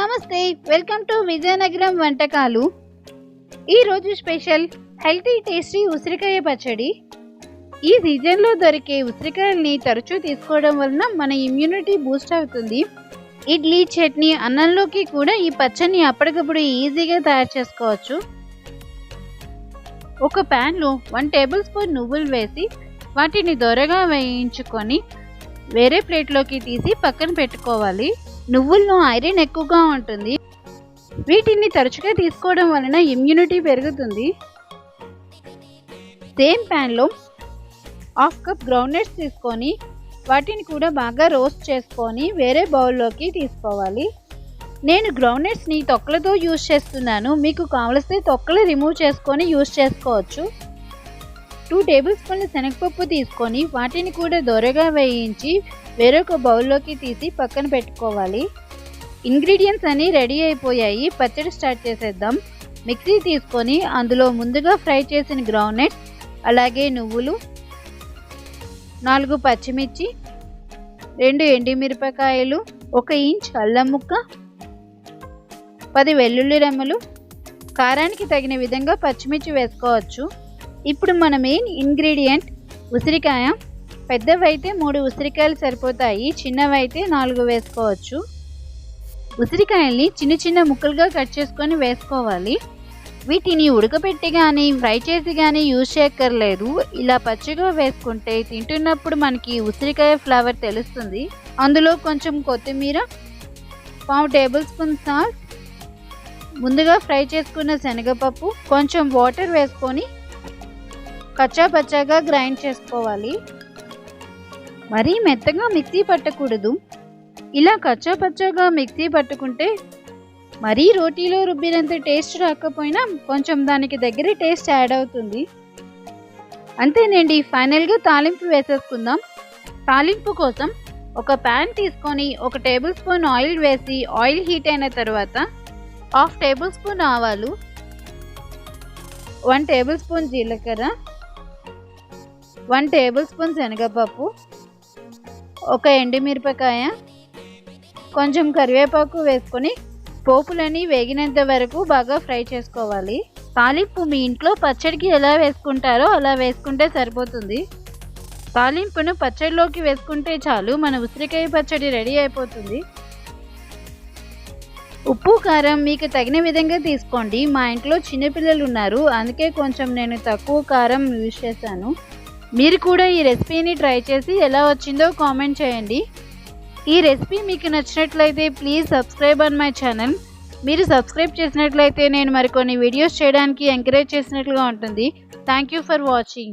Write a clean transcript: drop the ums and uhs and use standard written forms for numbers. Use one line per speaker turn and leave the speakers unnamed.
నమస్తే, welcome to Vizianagaram వంటకాలు. ఈరోజు స్పెషల్ హెల్తీ టేస్టీ ఉసిరికాయ పచ్చడి. ఈ సీజన్లో దొరికే ఉసిరికాయల్ని తరచూ తీసుకోవడం వలన మన ఇమ్యూనిటీ బూస్ట్ అవుతుంది. ఇడ్లీ, చట్నీ, అన్నంలోకి కూడా ఈ పచ్చడిని అప్పటికప్పుడు ఈజీగా తయారు చేసుకోవచ్చు. ఒక ప్యాన్లో 1 టేబుల్ స్పూన్ నువ్వులు వేసి వాటిని దోరగా వేయించుకొని వేరే ప్లేట్లోకి తీసి పక్కన పెట్టుకోవాలి. నువ్వుల్లో ఐరన్ ఎక్కువగా ఉంటుంది. వీటిని తరచుగా తీసుకోవడం వలన ఇమ్యూనిటీ పెరుగుతుంది. సేమ్ ప్యాన్లో 1/2 కప్ గ్రౌండ్నట్స్ తీసుకొని వాటిని కూడా బాగా రోస్ట్ చేసుకొని వేరే బౌల్లోకి తీసుకోవాలి. నేను గ్రౌండ్నట్స్ని తొక్కలతో యూజ్ చేస్తున్నాను. మీకు కావలిస్తే తొక్కలు రిమూవ్ చేసుకొని యూజ్ చేసుకోవచ్చు. 2 టేబుల్ స్పూన్ల శనగపప్పు తీసుకొని వాటిని కూడా దోరగా వేయించి వేరొక బౌల్లోకి తీసి పక్కన పెట్టుకోవాలి. ఇంగ్రీడియంట్స్ అన్నీ రెడీ అయిపోయాయి. పచ్చడి స్టార్ట్ చేసేద్దాం. మిక్సీ తీసుకొని అందులో ముందుగా ఫ్రై చేసిన గ్రౌండ్నట్స్, అలాగే నువ్వులు, 4 పచ్చిమిర్చి, 2 ఎండుమిరపకాయలు, 1 ఇంచ్ అల్లం ముక్క, 10 వెల్లుల్లి రెమ్మలు, కారానికి తగిన విధంగా పచ్చిమిర్చి వేసుకోవచ్చు. ఇప్పుడు మన మెయిన్ ఇంగ్రీడియంట్ ఉసిరికాయ. పెద్దవైతే 3 ఉసిరికాయలు సరిపోతాయి, చిన్నవైతే 4 వేసుకోవచ్చు. ఉసిరికాయల్ని చిన్న చిన్న ముక్కలుగా కట్ చేసుకొని వేసుకోవాలి. వీటిని ఉడకపెట్టి కానీ ఫ్రై చేసి కానీ యూజ్ చేయక్కర్లేదు. ఇలా పచ్చిగా వేసుకుంటే తింటున్నప్పుడు మనకి ఉసిరికాయ ఫ్లేవర్ తెలుస్తుంది. అందులో కొంచెం కొత్తిమీర, 1/2 టేబుల్ స్పూన్ సాల్ట్, ముందుగా ఫ్రై చేసుకున్న శనగపప్పు, కొంచెం వాటర్ వేసుకొని కచ్చా పచ్చాగా గ్రైండ్ చేసుకోవాలి. మరీ మెత్తగా మిక్సీ పట్టకూడదు. ఇలా కచ్చా పచ్చాగా మిక్సీ పట్టుకుంటే మరీ రోటీలో రుబ్బినంత టేస్ట్ రాకపోయినా కొంచెం దానికి దగ్గర టేస్ట్ యాడ్ అవుతుంది. అంతేనండి, ఫైనల్గా తాలింపు వేసేసుకుందాం. తాలింపు కోసం ఒక ప్యాన్ తీసుకొని 1 టేబుల్ స్పూన్ ఆయిల్ వేసి ఆయిల్ హీట్ అయిన తర్వాత 1/2 టేబుల్ స్పూన్ ఆవాలు, 1 టేబుల్ స్పూన్ జీలకర్ర, 1 టేబుల్ స్పూన్ శనగపప్పు, 1 ఎండుమిరపకాయ, కొంచెం కరివేపాకు వేసుకొని పోపులని వేగినంత వరకు బాగా ఫ్రై చేసుకోవాలి. తాలింపు మీ ఇంట్లో పచ్చడికి ఎలా వేసుకుంటారో అలా వేసుకుంటే సరిపోతుంది. తాలింపును పచ్చడిలోకి వేసుకుంటే చాలు, మన ఉసిరికాయ పచ్చడి రెడీ అయిపోతుంది. ఉప్పు, కారం మీకు తగిన విధంగా తీసుకోండి. మా ఇంట్లో చిన్నపిల్లలు ఉన్నారు, అందుకే కొంచెం నేను తక్కువ కారం యూజ్ చేశాను. మీరు కూడా ఈ రెసిపీని ట్రై చేసి ఎలా వచ్చిందో కామెంట్ చేయండి. ఈ రెసిపీ మీకు నచ్చినట్లయితే please subscribe on my channel. మీరు సబ్స్క్రైబ్ చేసినట్లయితే నేను మరికొన్ని వీడియోస్ చేయడానికి ఎంకరేజ్ చేసినట్లుగా ఉంటుంది. Thank you for watching.